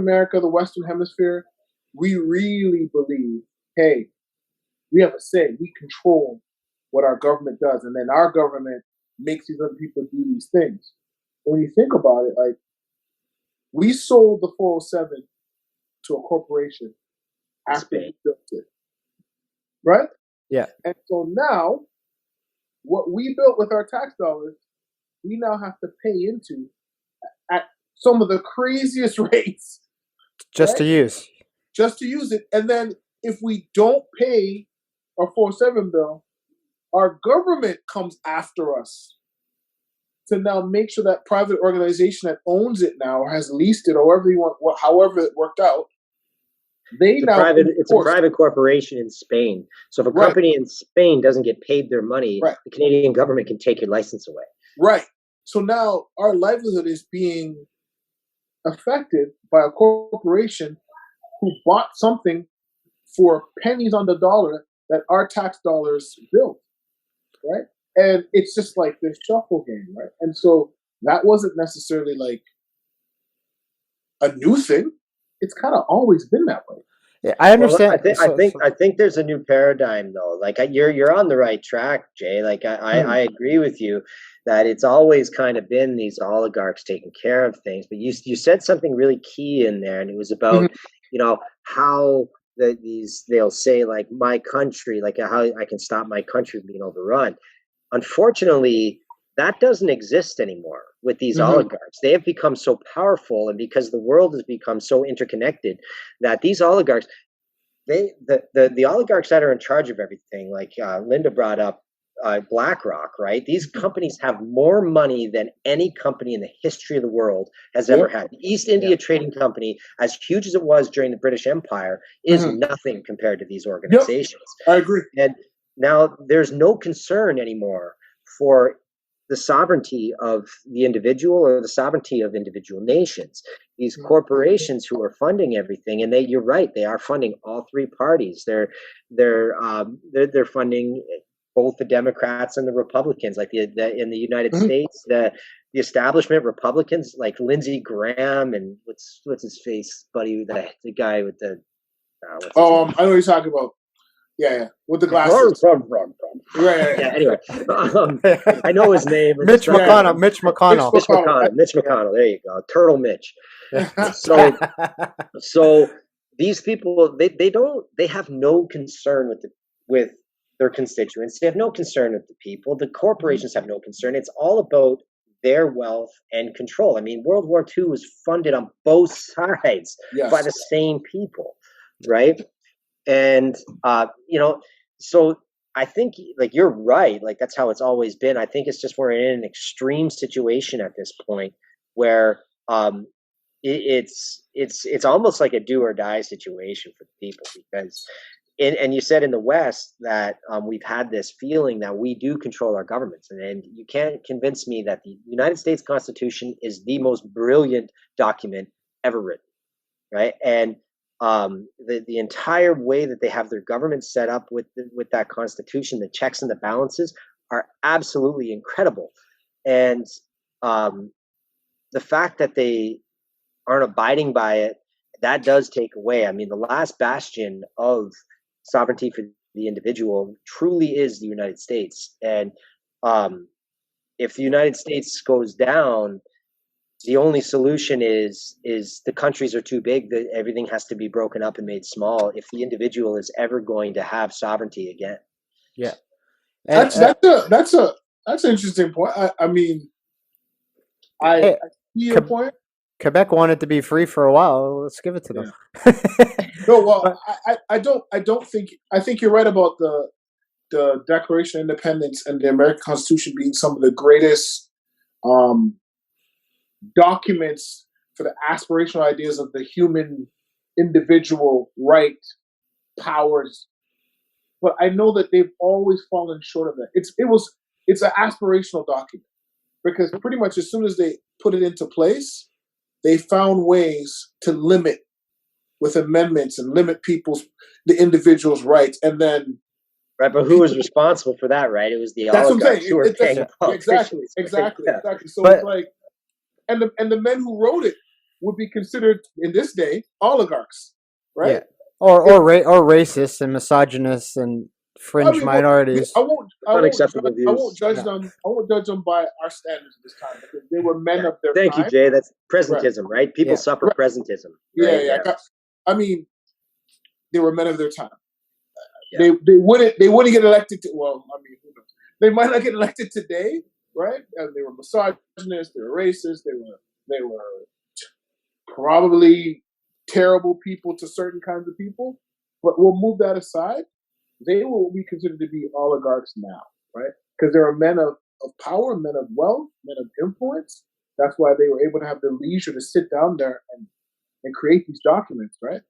America, the Western Hemisphere, we really believe, hey, we have a say. We control what our government does, and then our government makes these other people do these things. When you think about it, like we sold the 407 to a corporation after we built it, right? Yeah. And so now, what we built with our tax dollars, we now have to pay into at some of the craziest rates just to use. Just to use it. And then if we don't pay our 407 bill, our government comes after us to now make sure that private organization that owns it now or has leased it or however you want, however it worked out, it's a private corporation in Spain. So if a company in Spain doesn't get paid their money, the Canadian government can take your license away. Right. So now our livelihood is being affected by a corporation who bought something for pennies on the dollar that our tax dollars built, right? And it's just like this shuffle game, right? And so that wasn't necessarily like a new thing. It's kind of always been that way. Yeah, I understand. Well, I think there's a new paradigm though. Like you're on the right track, Jay. Like I agree with you that it's always kind of been these oligarchs taking care of things. But you said something really key in there, and it was about how they'll say like my country, like how I can stop my country from being overrun. Unfortunately, that doesn't exist anymore with these oligarchs. They have become so powerful, and because the world has become so interconnected, that these oligarchs, the oligarchs that are in charge of everything, like Linda brought up, BlackRock, right? These companies have more money than any company in the history of the world has ever had. The East India Trading Company, as huge as it was during the British Empire, is nothing compared to these organizations. I agree. And now there's no concern anymore for the sovereignty of the individual or the sovereignty of individual nations. These corporations who are funding everything, and you're right, they are funding all three parties. They're funding both the Democrats and the Republicans. Like in the United States, the establishment Republicans like Lindsey Graham and what's his face, buddy, the guy with the I know what you're talking about. Yeah, with the glasses. Right. Yeah. Anyway, I know his name. Mitch McConnell. Mitch McConnell. There you go. Turtle Mitch. So these people, they have no concern with their constituents. They have no concern with the people. The corporations have no concern. It's all about their wealth and control. I mean, World War II was funded on both sides by the same people, right? And, so I think like you're right. Like that's how it's always been. I think it's just we're in an extreme situation at this point where it's almost like a do or die situation for people because, and you said in the West that we've had this feeling that we do control our governments. And you can't convince me that the United States Constitution is the most brilliant document ever written, right? And the entire way that they have their government set up with that constitution, the checks and the balances are absolutely incredible. And the fact that they aren't abiding by it, that does take away. I mean, the last bastion of sovereignty for the individual truly is the United States. And if the United States goes down, the only solution is the countries are too big, that everything has to be broken up and made small if the individual is ever going to have sovereignty again. Yeah. And, that's an interesting point. I mean, I see your point. Quebec wanted to be free for a while. Let's give it to them. No, well, I don't think. I think you're right about the Declaration of Independence and the American Constitution being some of the greatest documents for the aspirational ideas of the human individual right powers. But I know that they've always fallen short of that. It's an aspirational document because pretty much as soon as they put it into place, they found ways to limit with amendments and limit the individual's rights. And then right, but who was responsible for that, right? It was the oligarchs who were paying Exactly. So it's like, and the men who wrote it would be considered in this day oligarchs, right? Yeah, or racist and misogynist and I fringe mean, well, minorities. Unacceptable I won't views. judge Yeah. them. I won't judge them by our standards this time because they were men Yeah. of their Thank you, time. Jay. That's Right. presentism, right? People Yeah. suffer Right. presentism. Yeah, Right? yeah. I mean, they were men of their time. Yeah. They wouldn't get elected. Well, I mean, who knows? They might not get elected today, right? And they were misogynists. They were racist. They were probably terrible people to certain kinds of people. But we'll move that aside. They will be considered to be oligarchs now, right? Because they are men of power, men of wealth, men of influence. That's why they were able to have the leisure to sit down there and create these documents, right?